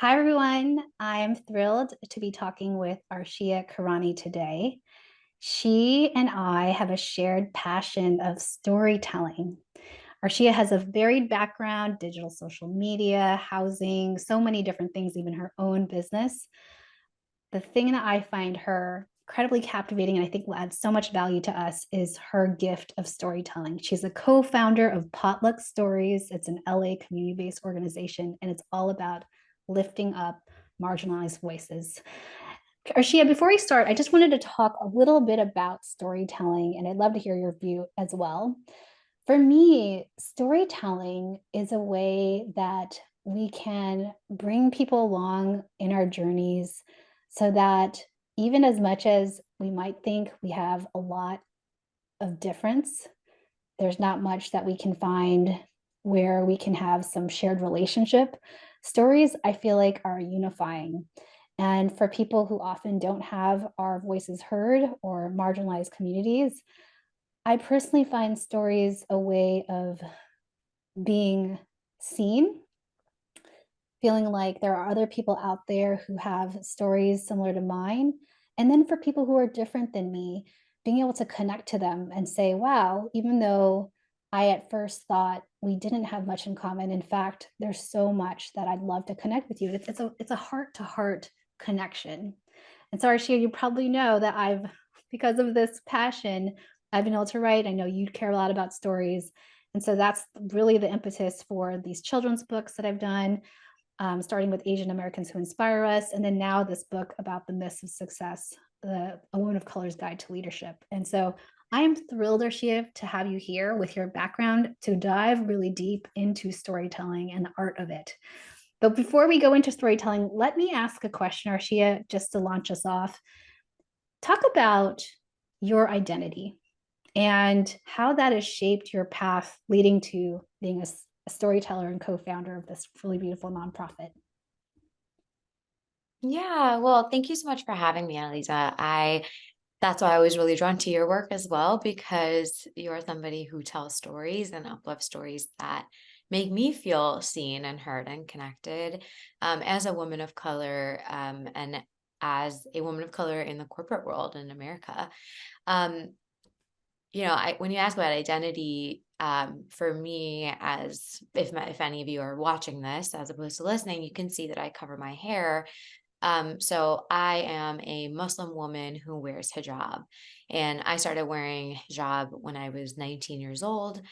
Hi, everyone. I'm thrilled to be talking with Arshiya Kherani today. She and I have a shared passion of storytelling. Arshiya has a varied background, digital social media, housing, so many different things, even her own business. The thing that I find her incredibly captivating and I think will add so much value to us is her gift of storytelling. She's a co-founder of Potluck Stories. It's an LA community-based organization, and it's all about lifting up marginalized voices. Arshia, before we start, I just wanted to talk a little bit about storytelling, and I'd love to hear your view as well. For me, storytelling is a way that we can bring people along in our journeys so that even as much as we might think we have a lot of difference, there's not much that we can find where we can have some shared relationship. Stories, I feel like, are unifying. And for people who often don't have our voices heard or marginalized communities, I personally find stories a way of being seen, feeling like there are other people out there who have stories similar to mine. And then for people who are different than me, being able to connect to them and say, wow, even though I at first thought we didn't have much in common, in fact, there's so much that I'd love to connect with you. It's a heart to heart connection. And so, Arshia, you probably know that because of this passion, I've been able to write. I know you care a lot about stories. And so that's really the impetus for these children's books that I've done, starting with Asian Americans Who Inspire Us, and then now this book about the myths of success, A Woman of Color's Guide to Leadership. And so I am thrilled, Arshia, to have you here with your background to dive really deep into storytelling and the art of it. But before we go into storytelling, let me ask a question, Arshia, just to launch us off. Talk about your identity and how that has shaped your path leading to being a storyteller and co-founder of this really beautiful nonprofit. Yeah, well, thank you so much for having me, Annalisa. That's why I was really drawn to your work as well, because you're somebody who tells stories and uplifts stories that make me feel seen and heard and connected, as a woman of color, and as a woman of color in the corporate world in America. Um, when you ask about identity, for me, as if any of you are watching this as opposed to listening, you can see that I cover my hair. So I am a Muslim woman who wears hijab, and I started wearing hijab when I was 19 years old.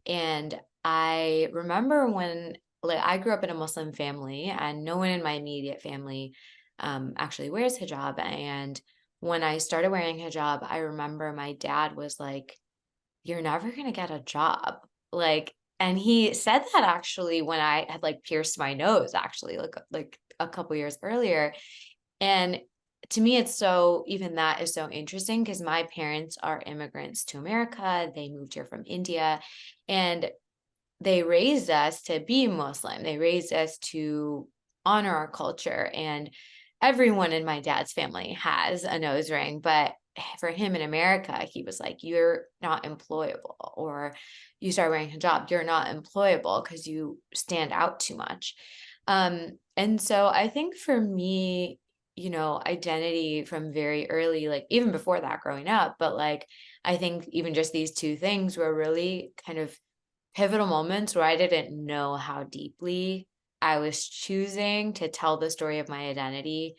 And I remember when, like, I grew up in a Muslim family, and no one in my immediate family actually wears hijab. And when I started wearing hijab, I remember my dad was like, "You're never gonna get a job." Like, and he said that actually when I had like pierced my nose, actually, like a couple years earlier. And to me, it's so, even that is so interesting because my parents are immigrants to America. They moved here from India, and they raised us to be Muslim. They raised us to honor our culture. And everyone in my dad's family has a nose ring. But for him in America, he was like, "You're not employable," or "You start wearing hijab, you're not employable because you stand out too much." And so I think for me, identity from very early, like even before that growing up, but like I think even just these two things were really kind of pivotal moments where I didn't know how deeply I was choosing to tell the story of my identity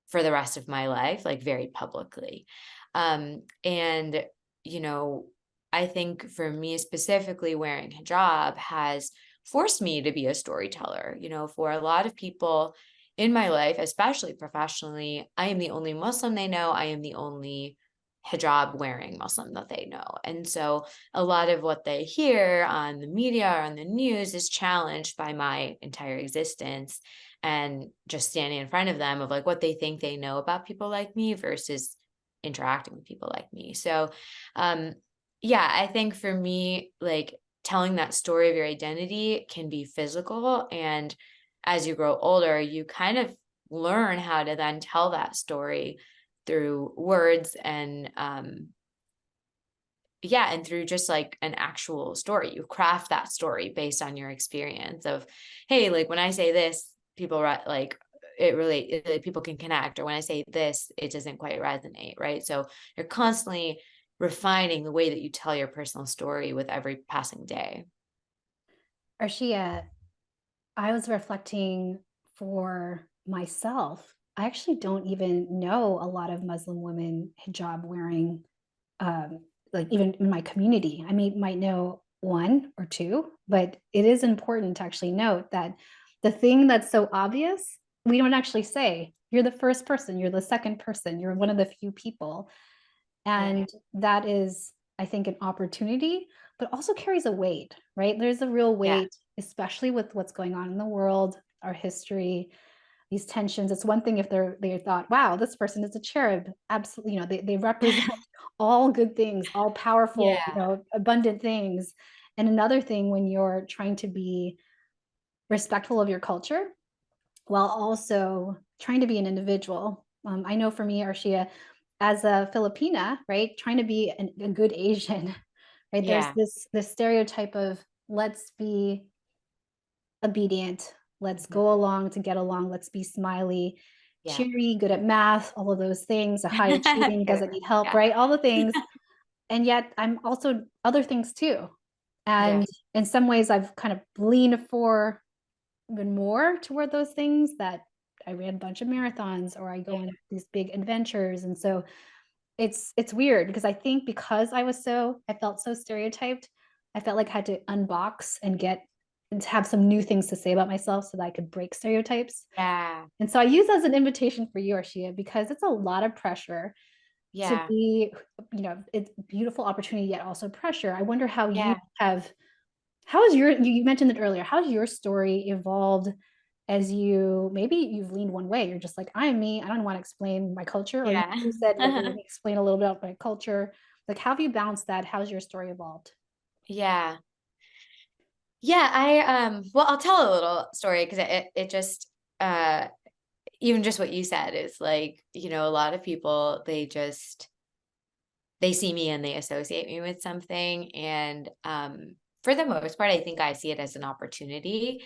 for the rest of my life, like very publicly. And, you know, I think for me specifically, wearing hijab has forced me to be a storyteller. For a lot of people in my life, especially professionally, I am the only Muslim they know. I am the only hijab wearing Muslim that they know. And so a lot of what they hear on the media or on the news is challenged by my entire existence and just standing in front of them of like what they think they know about people like me versus interacting with people like me. So, um, yeah, I think for me, like telling that story of your identity can be physical. And as you grow older, you kind of learn how to then tell that story through words and yeah, and through just like an actual story. You craft that story based on your experience of, hey, like when I say this, people like people can connect, or when I say this, it doesn't quite resonate, right? So you're constantly refining the way that you tell your personal story with every passing day. Arshia, I was reflecting for myself. I actually don't even know a lot of Muslim women hijab wearing, like even in my community. I mean, might know one or two, but it is important to actually note that the thing that's so obvious, we don't actually say. You're the first person, you're the second person, you're one of the few people. Yeah. And that is, I think, an opportunity, but also carries a weight, right? There's a real Yeah. weight, especially with what's going on in the world, our history, these tensions. It's one thing if they thought, wow, this person is a cherub. Absolutely, they represent all good things, all powerful, Yeah. abundant things. And another thing when you're trying to be respectful of your culture while also trying to be an individual. I know for me, Arshia, as a Filipina, right, trying to be a good Asian, right? There's Yeah. this stereotype of let's be obedient, let's Mhm. go along to get along, let's be smiley, Yeah. cheery, good at math, all of those things, a high achieving, Good. doesn't need help, Yeah. right? All the things. And yet I'm also other things too. And Yes. in some ways, I've kind of leaned for even more toward those things that I ran a bunch of marathons or I Yeah. go on these big adventures. And so it's weird because I think because I felt so stereotyped, I felt like I had to unbox and get and to have some new things to say about myself so that I could break stereotypes. Yeah. And so I use as an invitation for you, Arshia, because it's a lot of pressure to Yeah. be, it's beautiful opportunity, yet also pressure. I wonder how you Yeah. have how is you mentioned it earlier, how's your story evolved as maybe you've leaned one way, you're just like, I'm me, I don't want to explain my culture, or Yeah. you said, like, let me explain a little bit about my culture. Like, how have you balanced that? How's your story evolved? Yeah. Yeah, well, I'll tell a little story because it just uh even just what you said is like, a lot of people, they see me and they associate me with something. And for the most part, I think I see it as an opportunity.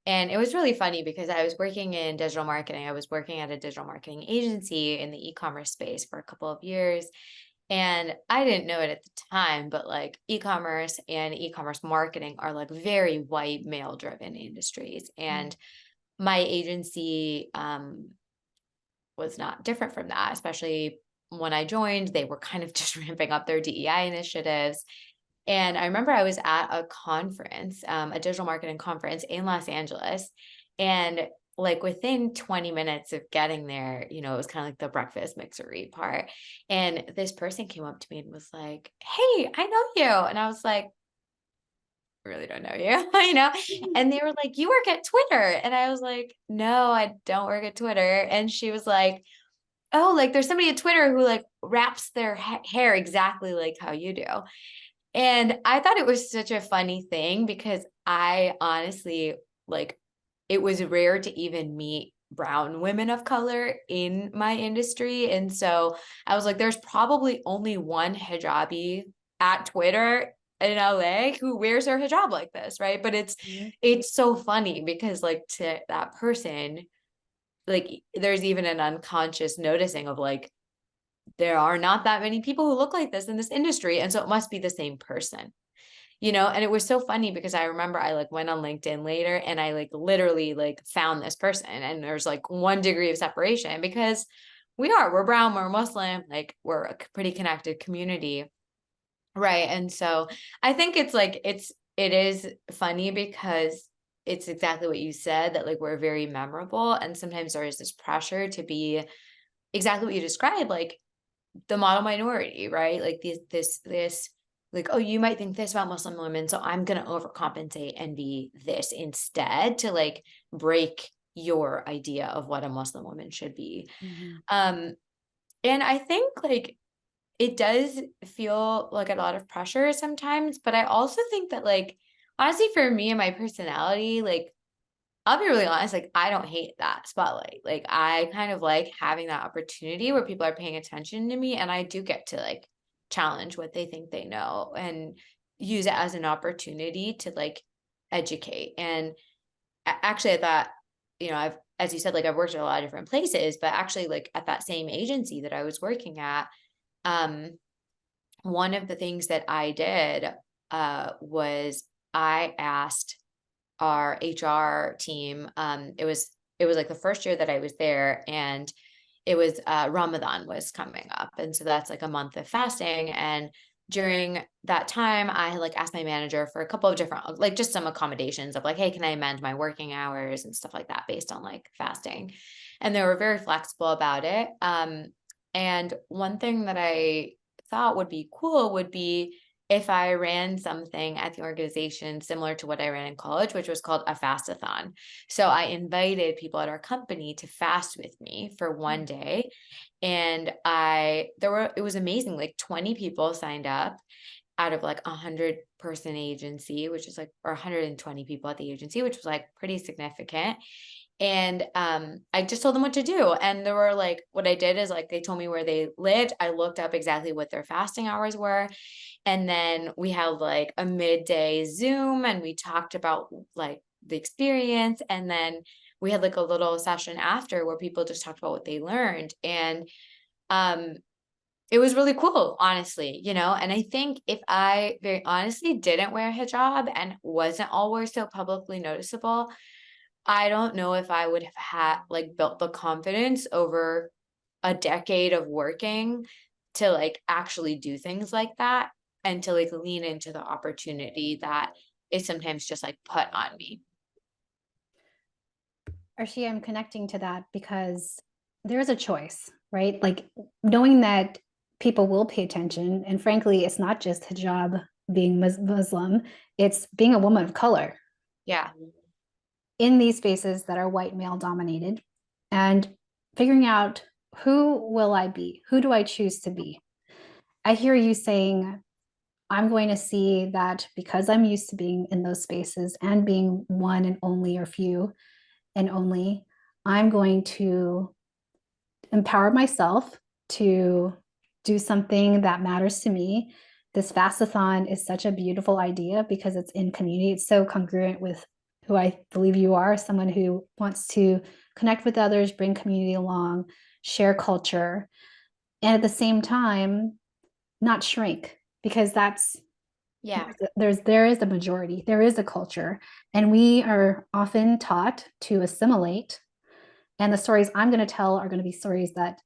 And it was really funny because I was working in digital marketing. I was working at a digital marketing agency in the e-commerce space for a couple of years. And I didn't know it at the time, but like e-commerce and e-commerce marketing are like very white male driven industries. Mm, And my agency was not different from that, especially when I joined, they were kind of just ramping up their DEI initiatives. And I remember I was at a conference, a digital marketing conference in Los Angeles. And like within 20 minutes of getting there, it was kind of like the breakfast mixery part. And this person came up to me and was like, "Hey, I know you." And I was like, "I really don't know you," And they were like, "You work at Twitter." And I was like, "No, I don't work at Twitter." And she was like, "Oh, like there's somebody at Twitter who like wraps their hair exactly like how you do." And I thought it was such a funny thing because I honestly, like, it was rare to even meet brown women of color in my industry. And so I was like, there's probably only one hijabi at Twitter in LA who wears her hijab like this, right? But it's mhm, it's so funny because like to that person, like there's even an unconscious noticing of like there are not that many people who look like this in this industry, and so it must be the same person. And it was so funny because I remember I like went on LinkedIn later and I like literally like found this person, and there's like 1 degree of separation because we're brown, we're Muslim, like we're a pretty connected community. Right. And so I think it's like it is funny because it's exactly what you said, that like we're very memorable, and sometimes there is this pressure to be exactly what you described, like the model minority, right? Like this like, oh, you might think this about Muslim women, so I'm gonna overcompensate and be this instead to like break your idea of what a Muslim woman should be. mhm, Um, and I think like it does feel like a lot of pressure sometimes, but I also think that like honestly for me and my personality, like I'll be really honest, like I don't hate that spotlight. Like I kind of like having that opportunity where people are paying attention to me, and I do get to like challenge what they think they know and use it as an opportunity to like educate. And actually I thought I've, as you said, like I've worked at a lot of different places, but actually like at that same agency that I was working at, um, one of the things that I did was I asked our HR team, it was like the first year that I was there, and it was Ramadan was coming up. And so that's like a month of fasting. And during that time, I had like asked my manager for a couple of different, like just some accommodations of like, hey, can I amend my working hours and stuff like that based on like fasting? And they were very flexible about it. And one thing that I thought would be cool would be if I ran something at the organization similar to what I ran in college, which was called a fastathon. So I invited people at our company to fast with me for one day. And it was amazing. Like 20 people signed up out of like 100-person agency, which is like, or 120 people at the agency, which was like pretty significant. And I just told them what to do. And there were like, what I did is like, they told me where they lived. I looked up exactly what their fasting hours were. And then we had like a midday Zoom and we talked about like the experience. And then we had like a little session after where people just talked about what they learned. And um, it was really cool, honestly, and I think if I very honestly didn't wear a hijab and wasn't always so publicly noticeable, I don't know if I would have had like built the confidence over a decade of working to like actually do things like that and to like lean into the opportunity that is sometimes just like put on me. Arshia, I'm connecting to that because there's a choice, right? Like knowing that people will pay attention. And frankly, it's not just hijab being Muslim, it's being a woman of color Yeah. in these spaces that are white male dominated and figuring out who will I be? Who do I choose to be? I hear you saying, I'm going to see that because I'm used to being in those spaces and being one and only or few and only, I'm going to empower myself to do something that matters to me. This fastathon is such a beautiful idea because it's in community. It's so congruent with who I believe you are, someone who wants to connect with others, bring community along, share culture, and at the same time, not shrink because that's Yeah. there is a majority, there is a culture, and we are often taught to assimilate. And the stories I'm going to tell are going to be stories that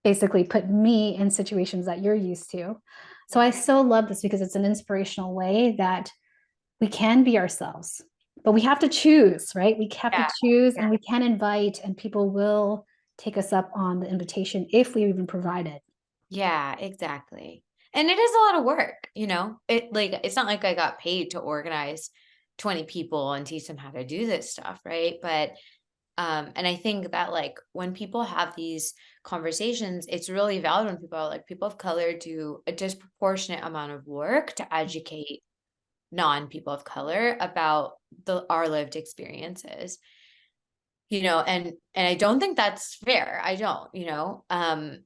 basically put me in situations that you're used to. So I so love this because it's an inspirational way that we can be ourselves, but we have to choose, right? We have to Yeah. choose and we can invite, and people will take us up on the invitation if we even provide it. Yeah, exactly. And it is a lot of work, It like it's not like I got paid to organize 20 people and teach them how to do this stuff, right? But and I think that like when people have these conversations, it's really valid when people are like people of color do a disproportionate amount of work to educate non-people of color about our lived experiences. And I don't think that's fair. I don't.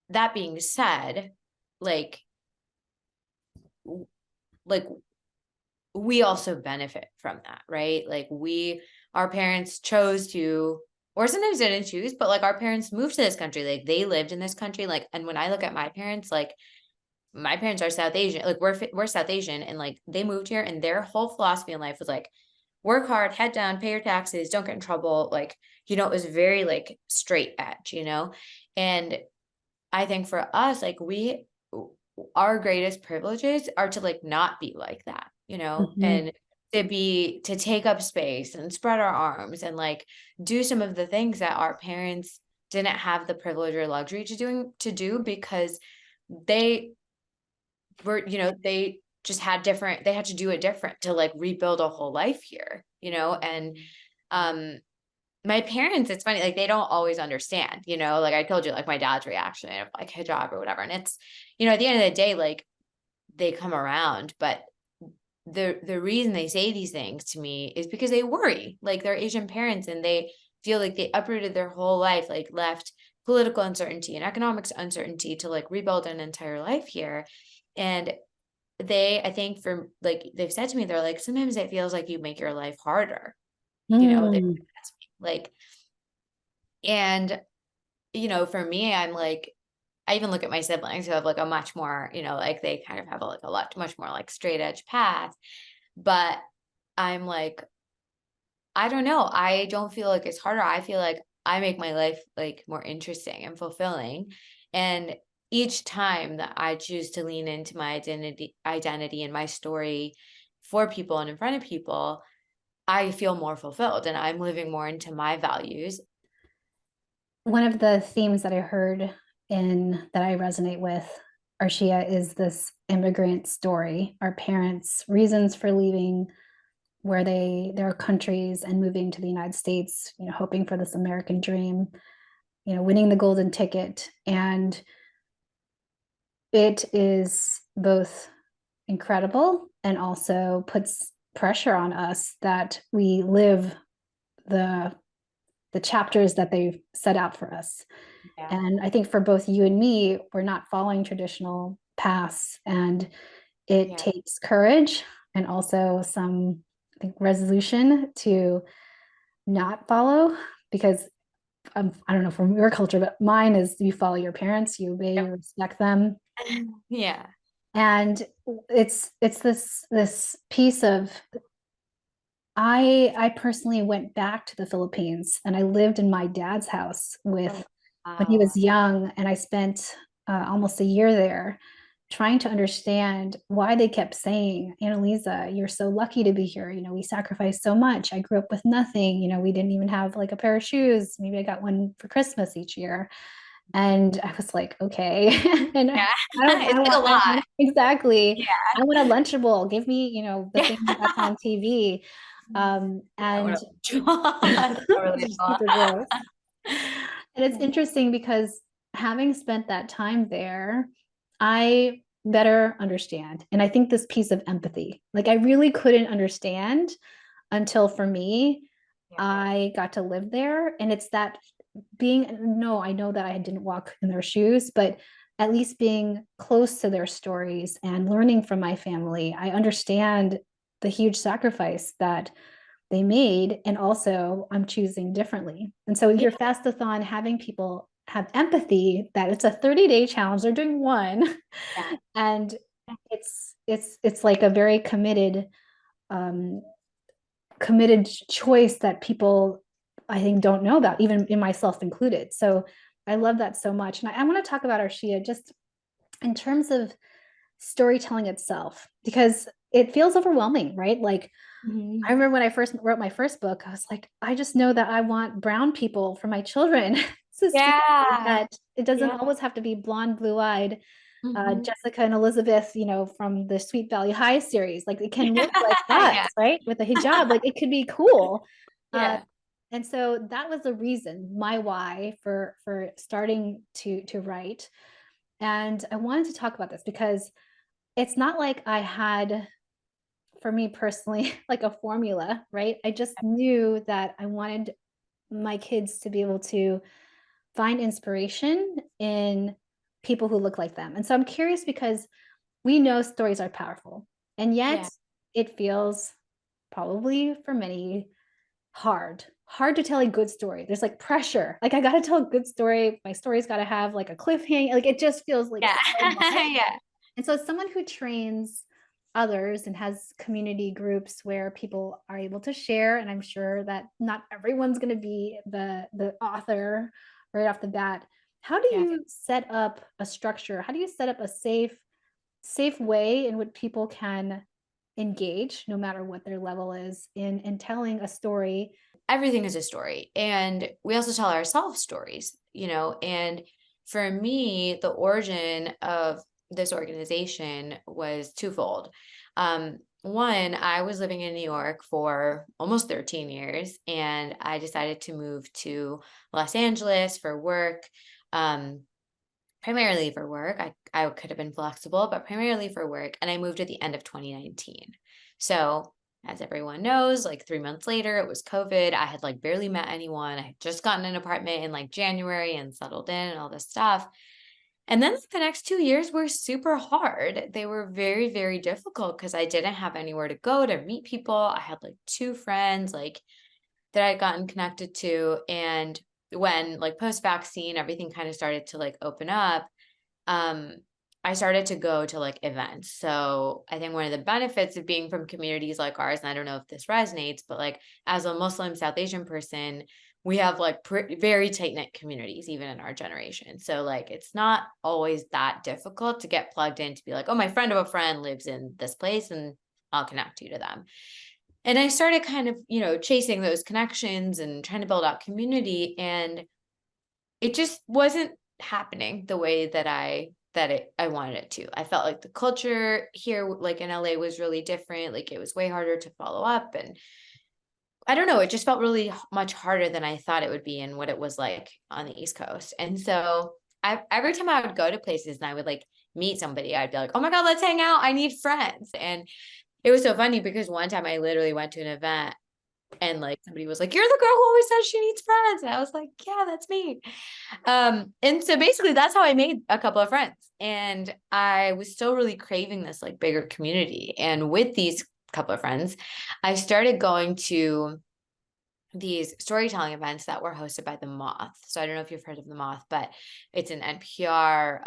That being said, like like we also benefit from that, right? Like our parents chose to, or sometimes didn't choose, but like our parents moved to this country, like they lived in this country. Like, and when I look at my parents, like my parents are South Asian, like we're South Asian, and like they moved here, and their whole philosophy in life was like work hard, head down, pay your taxes, don't get in trouble. Like, it was very like straight edge. And I think for us, like our greatest privileges are to like not be like that, Mhm. and to take up space and spread our arms and like do some of the things that our parents didn't have the privilege or luxury to do because they they just they had to do it different to like rebuild a whole life here. And um my parents, it's funny, like they don't always understand, like I told you, like my dad's reaction of like hijab or whatever. And it's, at the end of the day, like they come around, but the reason they say these things to me is because they worry, like they're Asian parents and they feel like they uprooted their whole life, like left political uncertainty and economics uncertainty to like rebuild an entire life here. And I think for like they've said to me, they're like, sometimes it feels like you make your life harder. They Mm. Like, and, for me, I'm like, I even look at my siblings who have like a much more, like they kind of have like a lot, much more like straight edge path. But I'm like, I don't know. I don't feel like it's harder. I feel like I make my life like more interesting and fulfilling. And each time that I choose to lean into my identity and my story for people and in front of people, I feel more fulfilled and I'm living more into my values. One of the themes that I heard in that I resonate with, Arshia, is this immigrant story. Our parents' reasons for leaving where their countries and moving to the United States, hoping for this American dream, winning the golden ticket. And it is both incredible and also puts pressure on us that we live the the chapters that they've set out for us. Yeah. And I think for both you and me, we're not following traditional paths, and it Yeah. takes courage and also some, I think, resolution to not follow, because I don't know from your culture, but mine is you follow your parents, you obey, Yep. you respect them. Yeah. And it's this piece of, I personally went back to the Philippines and I lived in my dad's house Oh, with when he wow. was young, and I spent almost a year there trying to understand why they kept saying, Annalisa, you're so lucky to be here. We sacrificed so much. I grew up with nothing. We didn't even have like a pair of shoes. Maybe I got one for Christmas each year. And I was like, okay. And Yeah. I It's don't like a want, lot. exactly. Yeah. I want a Lunchable. Give me, the Yeah. thing that's on TV. Yeah. And That's totally a lot. super gross. And it's Yeah. interesting because having spent that time there, I better understand. And I think this piece of empathy, like I really couldn't understand until for me, Yeah. I got to live there. And it's that being, no, I know that I didn't walk in their shoes, but at least being close to their stories and learning from my family, I understand the huge sacrifice that they made. And also, I'm choosing differently. And so, Yeah. your fastathon, having people have empathy that it's a 30-day challenge, they're doing one, Yeah. and it's like a very um, committed choice that people, I think, don't know about, even in myself included. So I love that so much. And I want to talk about Arshia just in terms of storytelling itself, because it feels overwhelming, right? Like I Mhm. remember when I first wrote my first book, I was like, I just know that I want brown people for my children. So scary Yeah. that it doesn't Yeah. always have to be blonde, blue-eyed Mhm. Jessica and Elizabeth, from the Sweet Valley High series. Like it can look like us, Yeah. right? With a hijab, like it could be cool. Uh, Yeah. and so that was the reason, my why for starting to write. And I wanted to talk about this because it's not like I had, for me personally, like a formula, right? I just knew that I wanted my kids to be able to find inspiration in people who look like them. And so I'm curious because we know stories are powerful, and yet Yeah. it feels probably for many hard to tell a good story. There's like pressure. Like I got to tell a good story. My story's got to have like a cliffhanger. Like it just feels like Yeah. so much. Yeah. And so, as someone who trains others and has community groups where people are able to share, and I'm sure that not everyone's going to be the author right off the bat. How do Yeah. you set up a structure? How do you set up a safe way in which people can engage, no matter what their level is, in telling a story? Everything is a story. And we also tell ourselves stories, and for me, the origin of this organization was twofold. One, I was living in New York for almost 13 years, and I decided to move to Los Angeles for work. Um, Primarily for work. I could have been flexible, but primarily for work, and I moved at the end of 2019. So, as everyone knows, like 3 months later, it was COVID. I had, like, barely met anyone. I had just gotten an apartment in, like, January and settled in and all this stuff. And then the next 2 years were super hard. They were very, very difficult because I didn't have anywhere to go to meet people. I had, like, 2 friends, like, that I'd gotten connected to. And when like post-vaccine, everything kind of started to like open up, um, I started to go to like events. So I think one of the benefits of being from communities like ours, and I don't know if this resonates, but like as a Muslim South Asian person, we have like very tight knit communities, even in our generation. So like it's not always that difficult to get plugged in to be like, oh, my friend of a friend lives in this place and I'll connect you to them. And I started kind of, chasing those connections and trying to build out community. And it just wasn't happening the way I wanted it to. I felt like the culture here, like in LA, was really different. Like it was way harder to follow up, and I don't know, it just felt really much harder than I thought it would be and what it was like on the East Coast. And so every time I would go to places and I would like meet somebody, I'd be like, oh my God, let's hang out. I need friends. And it was so funny because one time I literally went to an event and like somebody was like, you're the girl who always says she needs friends. And I was like, yeah, that's me. And so basically that's how I made a couple of friends. And I was still really craving this like bigger community. And with these couple of friends, I started going to these storytelling events that were hosted by The Moth. So I don't know if you've heard of The Moth, but it's an NPR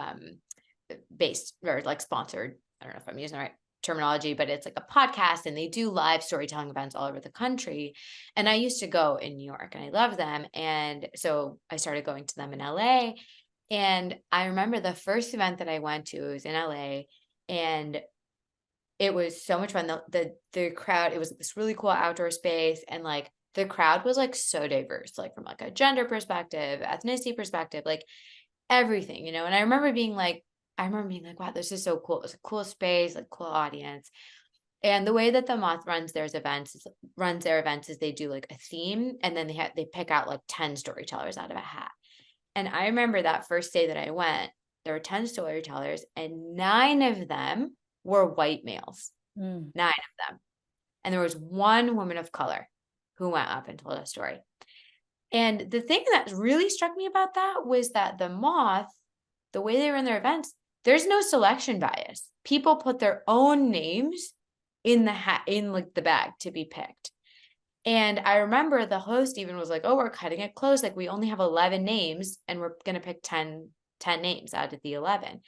based or like sponsored. I don't know if I'm using the right terminology, but it's like a podcast and they do live storytelling events all over the country. And I used to go in New York and I love them. And so I started going to them in LA. And I remember the first event that I went to was in LA, and it was so much fun. The crowd, it was this really cool outdoor space, and like the crowd was like so diverse, like from like a gender perspective, ethnicity perspective, like everything, And I remember being like, wow, this is so cool. It's a cool space, like cool audience. And the way that the Moth runs their events is they do like a theme, and then they pick out like 10 storytellers out of a hat. And I remember that first day that I went, there were 10 storytellers, and 9 of them were white males. Mm. 9 of them. And there was one woman of color who went up and told a story. And the thing that really struck me about that was that the Moth, the way they run their events, there's no selection bias. People put their own names in the hat, in like the bag to be picked. And I remember the host even was like, oh, we're cutting it close. Like we only have 11 names and we're going to pick 10 names out of the 11.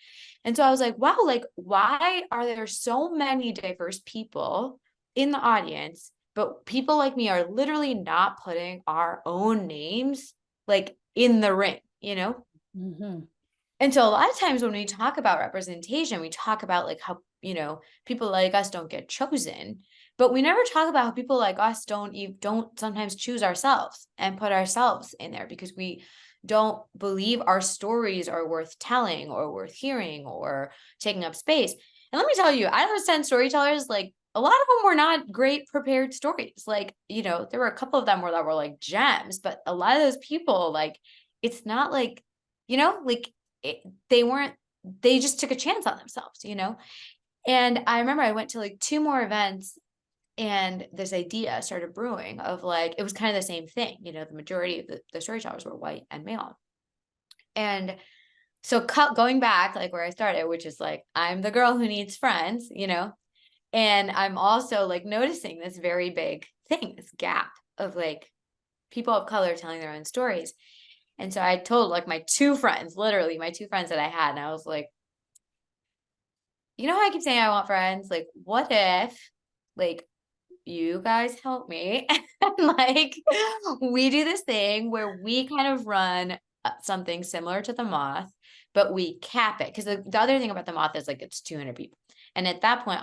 And so I was like, wow, like why are there so many diverse people in the audience, but people like me are literally not putting our own names like in the ring, Mm-hmm. And so a lot of times when we talk about representation, we talk about like how, people like us don't get chosen, but we never talk about how people like us don't sometimes choose ourselves and put ourselves in there because we don't believe our stories are worth telling or worth hearing or taking up space. And let me tell you, out of those 10 storytellers, like a lot of them were not great prepared stories. Like, there were a couple of them that were like gems, but a lot of those people, like, it's not like, like they weren't, they just took a chance on themselves, And I remember I went to like 2 more events, and this idea started brewing of like, it was kind of the same thing, the majority of the storytellers were white and male. And so going back, like where I started, which is like, I'm the girl who needs friends, and I'm also like noticing this very big thing, this gap of like people of color telling their own stories. And so I told like my 2 friends, literally my 2 friends that I had, and I was like, how I keep saying I want friends? Like, what if like you guys help me and like we do this thing where we kind of run something similar to the Moth, but we cap it, because the other thing about the Moth is like it's 200 people, and at that point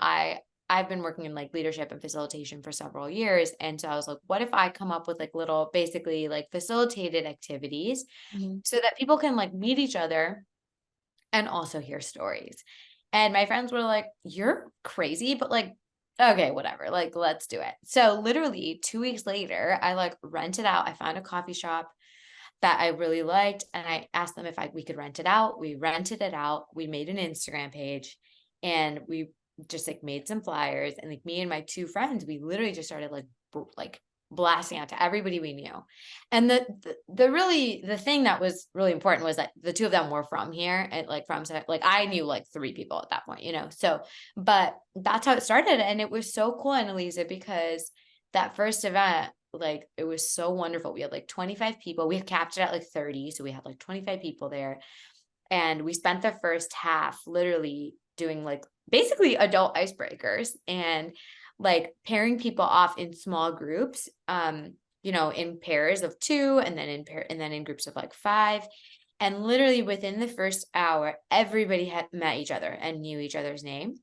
I've been working in like leadership and facilitation for several years, and so I was like, what if I come up with like little basically like facilitated activities Mm-hmm. so that people can like meet each other and also hear stories. And my friends were like, you're crazy, but like, okay, whatever, like, let's do it. So literally 2 weeks later, I like rented out, I found a coffee shop that I really liked, and I asked them if we could rent it out. We rented it out. We made an Instagram page, and we just like made some flyers, and like me and my 2 friends, we literally just started like blasting out to everybody we knew. And the thing that was really important was that the 2 of them were from here, and like like I knew like 3 people at that point, so, but that's how it started. And it was so cool, Annalisa, because that first event, like, it was so wonderful. We had like 25 people. We had capped it at like 30. So we had like 25 people there. And we spent the first half literally doing like basically adult icebreakers and like pairing people off in small groups, in pairs of two and then and then in groups of like five. And literally within the first hour, everybody had met each other and knew each other's name.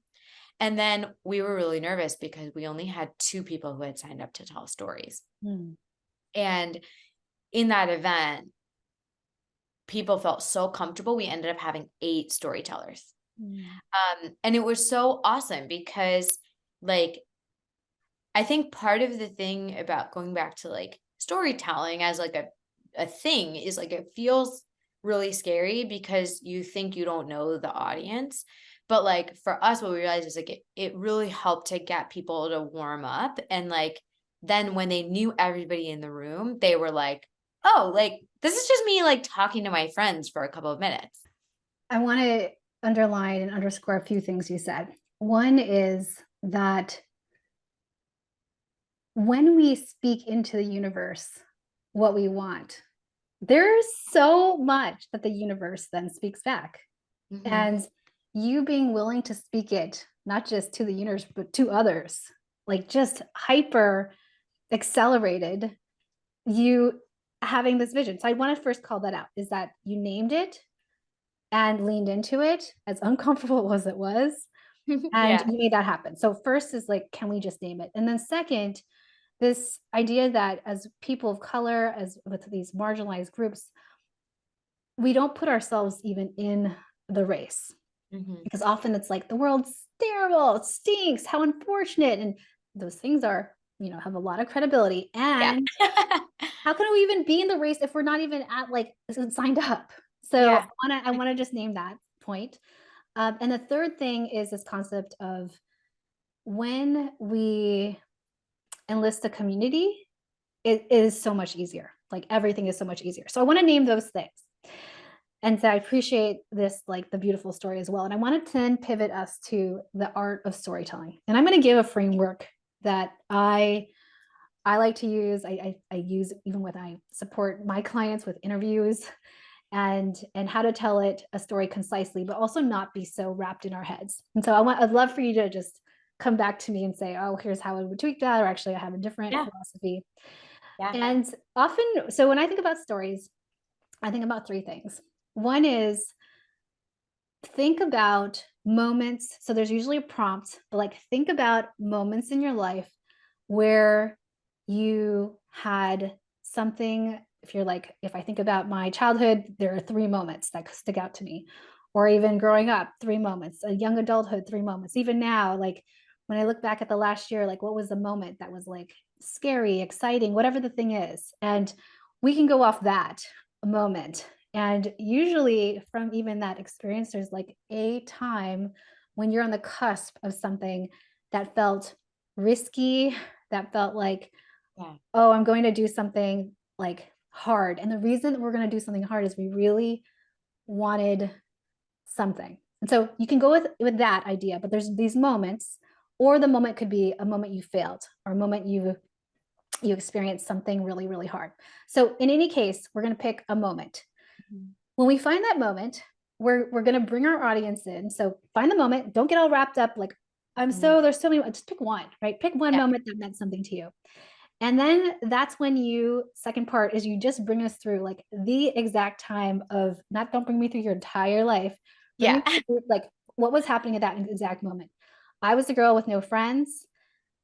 And then we were really nervous because we only had two people who had signed up to tell stories. Mm. And in that event, people felt so comfortable. We ended up having 8 storytellers. Mm. And it was so awesome because, like, I think part of the thing about going back to like storytelling as like a thing is like it feels really scary because you think you don't know the audience. But like for us, what we realized is like it really helped to get people to warm up. And like then when they knew everybody in the room, they were like, oh, like this is just me like talking to my friends for a couple of minutes. I want to underline and underscore a few things you said. One is that when we speak into the universe what we want, there's so much that the universe then speaks back. Mhm. And you being willing to speak it, not just to the universe, but to others, like just hyper accelerated, you having this vision. So I want to first call that out is that you named it and leaned into it, as uncomfortable as it was, and Yeah. you made that happen. So first is like, can we just name it? And then second, this idea that as people of color, as with these marginalized groups, we don't put ourselves even in the race, Mhm. because often it's like the world's terrible, it stinks, how unfortunate. And those things are, have a lot of credibility. Yeah. And how can we even be in the race if we're not even at like signed up? So Yeah. I want to just name that point. And the third thing is this concept of when we enlist a community, it is so much easier. Like everything is so much easier. So I want to name those things. And so I appreciate this, like the beautiful story as well. And I wanted to then pivot us to the art of storytelling. And I'm going to give a framework that I like to use. I use even when I support my clients with interviews and how to tell it a story concisely, but also not be so wrapped in our heads. And so I'd love for you to just come back to me and say, oh, here's how I would tweak that, or actually I have a different Yeah. philosophy. Yeah. And often, so when I think about stories, I think about three things. One is think about moments. So there's usually a prompt, but like think about moments in your life where you had something. If you're like, if I think about my childhood, there are 3 moments that stick out to me, or even growing up, 3 moments, a young adulthood, 3 moments. Even now, like when I look back at the last year, like what was the moment that was like scary, exciting, whatever the thing is. And we can go off that moment. And usually from even that experience, there's like a time when you're on the cusp of something that felt risky, that felt like, Yeah. oh, I'm going to do something like hard. And the reason that we're going to do something hard is we really wanted something. And so you can go with that idea, but there's these moments, or the moment could be a moment you failed, or a moment you experienced something really, really hard. So in any case, we're going to pick a moment. Mhm. When we find that moment, we're going to bring our audience in. So find the moment. Don't get all wrapped up like, Mhm. there's so many, just pick one, right? Pick one Yeah. moment that meant something to you. And then that's when second part is you just bring us through like the exact time of, not don't bring me through your entire life. Bring Yeah. me through like what was happening at that exact moment. I was a girl with no friends.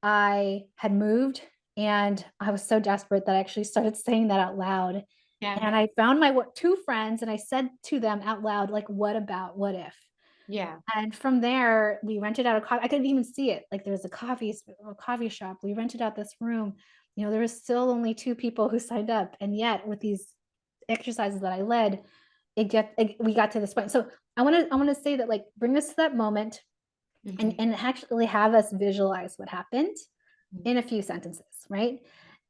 I had moved and I was so desperate that I actually started saying that out loud. Yeah. And I found my two friends and I said to them out loud, like, what about, what if? Yeah. And from there, we rented out a coffee. I couldn't even see it. Like there's a coffee shop. We rented out this room. There was still only 2 people who signed up. And yet with these exercises that I led, we got to this point. So I want to say that, like, bring us to that moment and, Mhm. and actually have us visualize what happened Mhm. in a few sentences, right?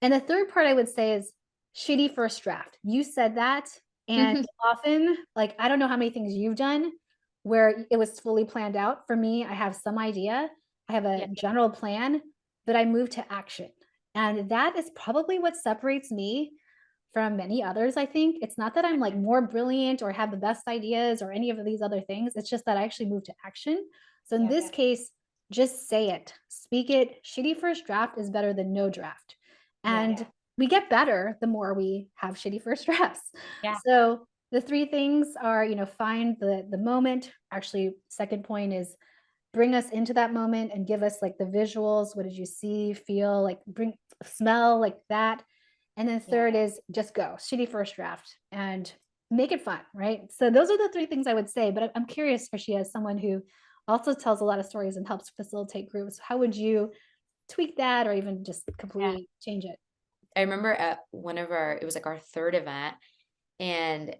And the third part I would say is shitty first draft. You said that. And often, like, I don't know how many things you've done where it was fully planned out. For me, I have some idea, I have a Yeah. general plan, but I move to action. And that is probably what separates me from many others, I think. It's not that I'm like more brilliant or have the best ideas or any of these other things. It's just that I actually move to action. So in Yeah. this case, just say it, speak it. Shitty first draft is better than no draft. Yeah. And we get better the more we have shitty first drafts. Yeah. So the three things are, find the moment. Actually, second point is bring us into that moment and give us like the visuals. What did you see, feel, like bring smell like that? And then Yeah. third is just go, shitty first draft, and make it fun, right? So those are the three things I would say. But I'm curious, Arshiya, as someone who also tells a lot of stories and helps facilitate groups, how would you tweak that or even just Yeah. completely change it? I remember at one of it was like our third event, and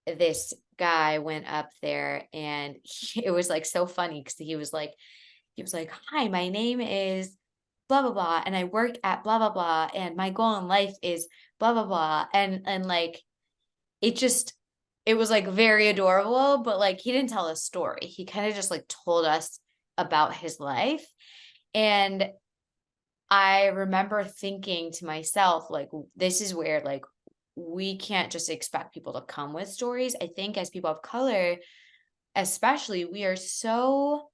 this guy went up there, and it was like so funny because he was like, "Hi, my name is blah blah blah, and I work at blah blah blah, and my goal in life is blah blah blah," and like it just it was like very adorable, but like he didn't tell a story. He kind of just like told us about his life, and I remember thinking to myself, like, this is where, like, we can't just expect people to come with stories. I think as people of color, especially, we are so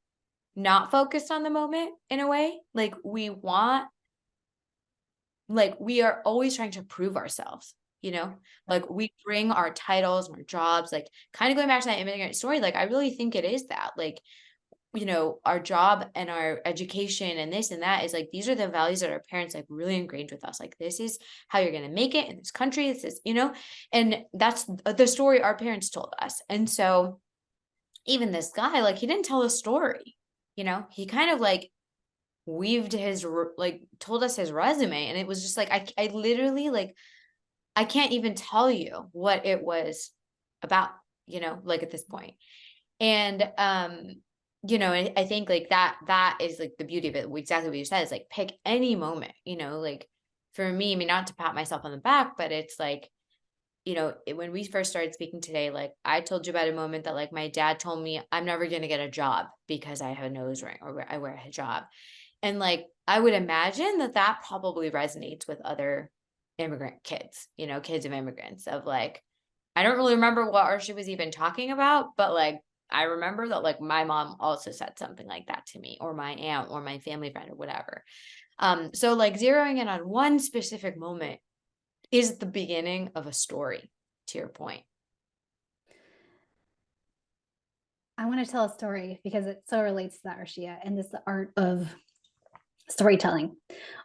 not focused on the moment in a way. Like, we are always trying to prove ourselves, you know? Like, we bring our titles and our jobs, like, kind of going back to that immigrant story, like, I really think it is that. Like, our job and our education and this and that is like, these are the values that our parents like really ingrained with us. Like, this is how you're going to make it in this country. This is, and that's the story our parents told us. And so even this guy, like, he didn't tell a story, he kind of like weaved like told us his resume. And it was just like, I literally like, I can't even tell you what it was about, like at this point. And I think like that is like the beauty of it. Exactly what you said is like pick any moment, like for me, I mean, not to pat myself on the back, but it's like, when we first started speaking today, like I told you about a moment that like my dad told me I'm never going to get a job because I have a nose ring or I wear a hijab. And like, I would imagine that that probably resonates with other immigrant kids, kids of immigrants of like, I don't really remember what Arshiya was even talking about, but like, I remember that like my mom also said something like that to me or my aunt or my family friend or whatever. So like zeroing in on one specific moment is the beginning of a story, to your point. I want to tell a story because it so relates to that, Arshiya, and this the art of storytelling.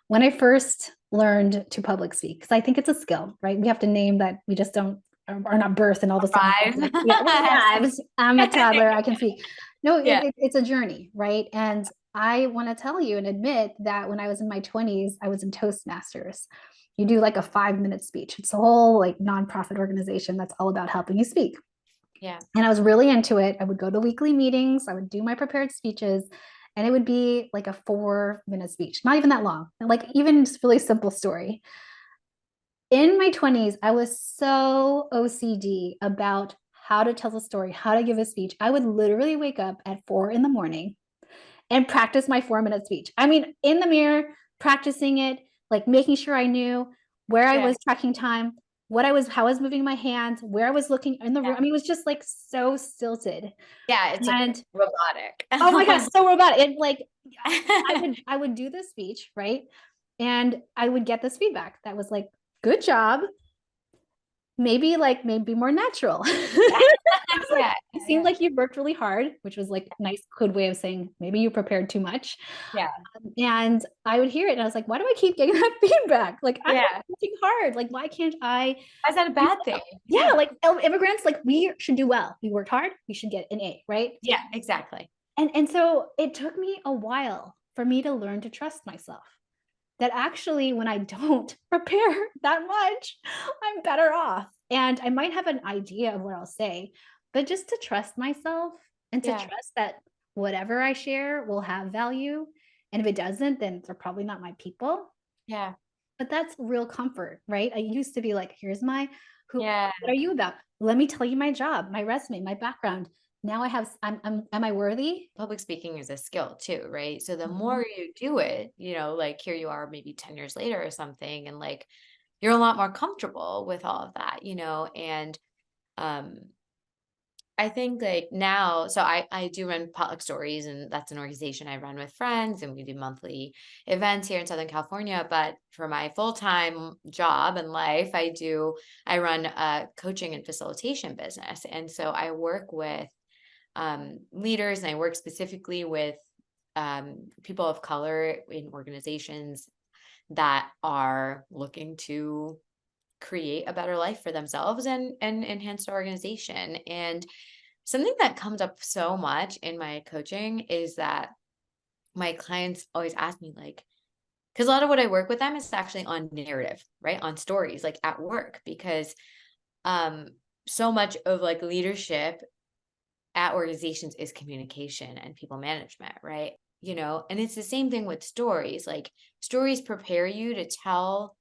When I first learned to public speak, because I think it's a skill, right? We have to name that we just don't are not birth and all of a sudden Five. like, yeah, we're lives. I'm a toddler, I can speak. No, Yeah. it's a journey, right? And I want to tell you and admit that when I was in my 20s, I was in Toastmasters. You do like a 5-minute speech. It's a whole like nonprofit organization that's all about helping you speak. Yeah. And I was really into it. I would go to weekly meetings, I would do my prepared speeches, and it would be like a 4-minute speech, not even that long, like even just really simple story. In my 20s, I was so OCD about how to tell the story, how to give a speech. I would literally wake up at 4 in the morning and practice my 4-minute speech. I mean, in the mirror, practicing it, like making sure I knew where I Yeah. was tracking time, how I was moving my hands, where I was looking in the room. I mean, it was just like so stilted. Yeah. It's like And robotic. oh my gosh, so robotic. And like I would do this speech, right? And I would get this feedback that was like, good job. Maybe more natural. Yeah. Like, Yeah. it seemed Yeah. like you worked really hard, which was like nice, good way of saying maybe you prepared too much. Yeah. And I would hear it and I was like, why do I keep getting that feedback? Like, I'm Yeah. working hard. Like, why can't I? Why is that a bad thing? Yeah, Yeah. like immigrants, like we should do well. We worked hard. We should get an A, right? Yeah. Exactly. And so it took me a while for me to learn to trust myself. That actually, when I don't prepare that much, I'm better off. And I might have an idea of what I'll say, but just to trust myself and to Yeah. trust that whatever I share will have value. And if it doesn't, then they're probably not my people. Yeah. But that's real comfort, right? I used to be like, here's my, Yeah. what are you about? Let me tell you my job, my resume, my background. Now I have, am I worthy? Public speaking is a skill too, right? So the Mhm. more you do it, like here you are maybe 10 years later or something, and like you're a lot more comfortable with all of that, and um I think like now, so I do run Potluck Stories, and that's an organization I run with friends, and we do monthly events here in Southern California. But for my full-time job and life, I run a coaching and facilitation business. And so I work with leaders, and I work specifically with people of color in organizations that are looking to create a better life for themselves and enhance their organization. And something that comes up so much in my coaching is that my clients always ask me, like, because a lot of what I work with them is actually on narrative, right? On stories, like at work, because um so much of like leadership at organizations is communication and people management, right? And it's the same thing with stories. Like stories prepare you to tell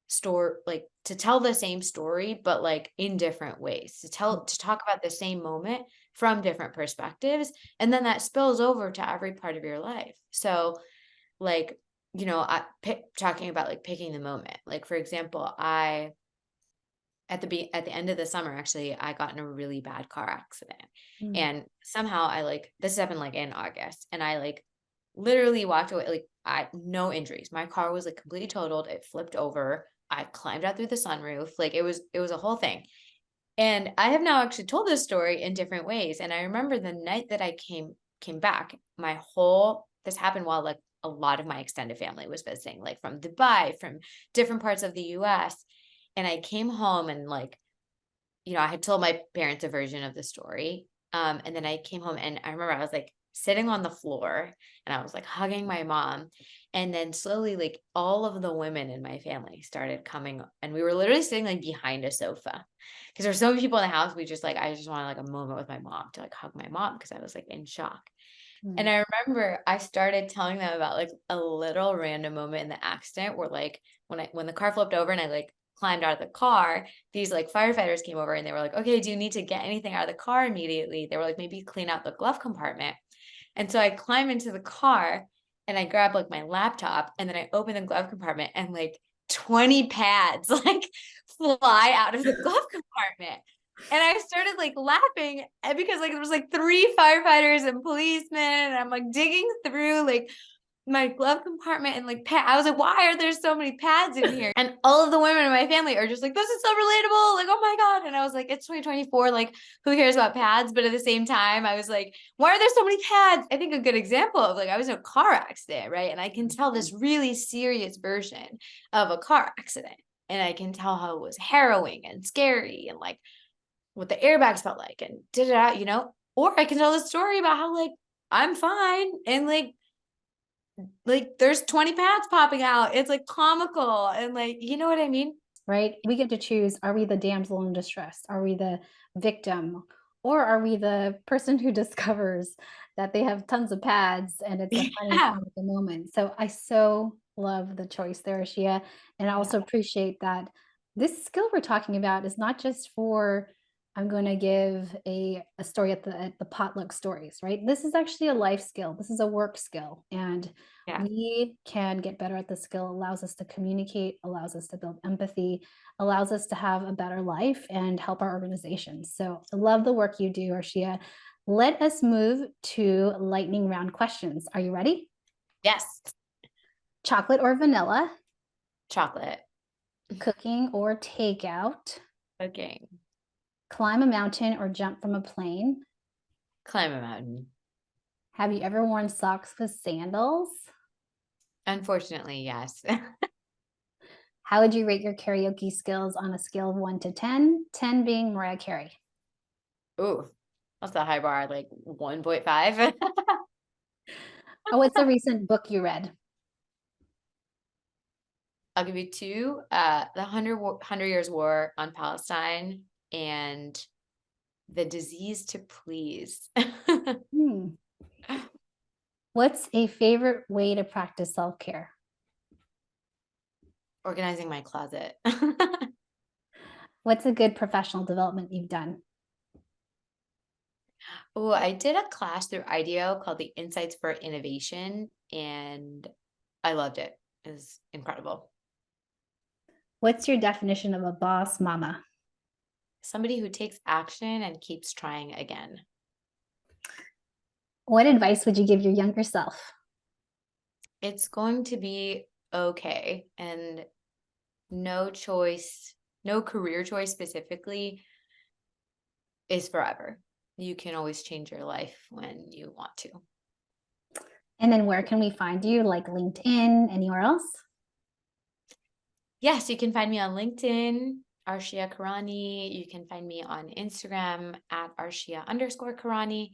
the same story, but like in different ways, to talk about the same moment from different perspectives, and then that spills over to every part of your life. So like talking about like picking the moment, like for example, I at the end of the summer, actually, I got in a really bad car accident. Mm. And somehow this happened like in August, and I like literally walked away, like I no injuries. My car was like completely totaled. It flipped over. I climbed out through the sunroof. Like it was a whole thing. And I have now actually told this story in different ways. And I remember the night that I came back, this happened while like a lot of my extended family was visiting, like from Dubai, from different parts of the US. And I came home, and like, I had told my parents a version of the story. And then I came home, and I remember I was like sitting on the floor, and I was like hugging my mom. And then slowly, like all of the women in my family started coming, and we were literally sitting like behind a sofa because there's so many people in the house. I just wanted like a moment with my mom to like hug my mom because I was like in shock. And Mm. I remember I started telling them about like a little random moment in the accident where like when the car flipped over and I like climbed out of the car, these like firefighters came over and they were like, "Okay, do you need to get anything out of the car immediately?" They were like, "Maybe clean out the glove compartment." And so I climb into the car and I grab like my laptop, and then I open the glove compartment, and like 20 pads like fly out of the glove compartment. And I started like laughing because like there was like three firefighters and policemen, and I'm like digging through like my glove compartment and like I was like, why are there so many pads in here? And all of the women in my family are just like, this is so relatable. Like, oh my God. And I was like, it's 2024. Like, who cares about pads? But at the same time, I was like, why are there so many pads? I think a good example of like, I was in a car accident, right? And I can tell this really serious version of a car accident. And I can tell how it was harrowing and scary and like what the airbags felt like and did it out, or I can tell the story about how like I'm fine and like there's 20 pads popping out. It's like comical and like, you know what I mean? Right? We get to choose, are we the damsel in distress? Are we the victim? Or are we the person who discovers that they have tons of pads and it's a funny Yeah. comical moment? So I so love the choice there, Shia. And I Yeah. also appreciate that this skill we're talking about is not just for, I'm going to give a story at the potluck stories, right? This is actually a life skill. This is a work skill. And Yeah. we can get better at the skill. It allows us to communicate, allows us to build empathy, allows us to have a better life and help our organizations. So I love the work you do, Arshia. Let us move to lightning round questions. Are you ready? Yes. Chocolate or vanilla? Chocolate. Cooking or takeout? Okay. Climb a mountain or jump from a plane? Climb a mountain. Have you ever worn socks with sandals? Unfortunately, yes. How would you rate your karaoke skills on a scale of 1 to 10? 10 being Mariah Carey. Ooh, that's a high bar, like 1.5. Oh, what's a recent book you read? I'll give you two. The 100 Years War on Palestine and The Disease to Please. Hmm. What's a favorite way to practice self-care? Organizing my closet. What's a good professional development you've done? Oh, I did a class through IDEO called the Insights for Innovation, and I loved it. It was incredible. What's your definition of a boss mama? Somebody who takes action and keeps trying again. What advice would you give your younger self? It's going to be okay. And no choice, no career choice specifically is forever. You can always change your life when you want to. And then where can we find you? Like LinkedIn, anywhere else? Yes, you can find me on LinkedIn, Arshiya Kherani. You can find me on Instagram at Arshiya_Kherani.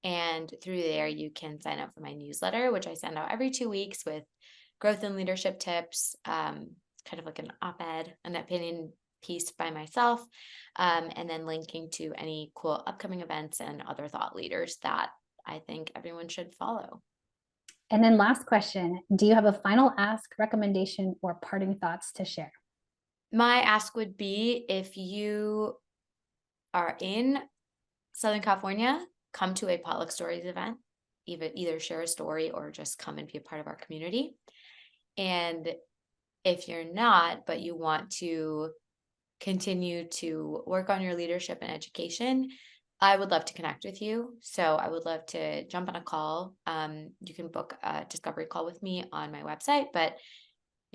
And through there, you can sign up for my newsletter, which I send out every 2 weeks with growth and leadership tips, kind of like an op-ed, an opinion piece by myself, and then linking to any cool upcoming events and other thought leaders that I think everyone should follow. And then last question, do you have a final ask, recommendation, or parting thoughts to share? My ask would be if you are in Southern California, come to a Potluck Stories event, either share a story or just come and be a part of our community. And if you're not, but you want to continue to work on your leadership and education, I would love to connect with you. So I would love to jump on a call. You can book a discovery call with me on my website, but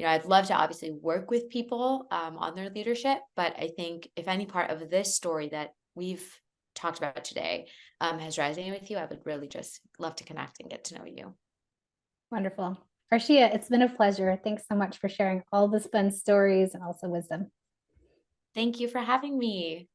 I'd love to obviously work with people on their leadership. But I think if any part of this story that we've talked about today has resonated with you, I would really just love to connect and get to know you. Wonderful. Arshiya, it's been a pleasure. Thanks so much for sharing all this fun stories and also wisdom. Thank you for having me.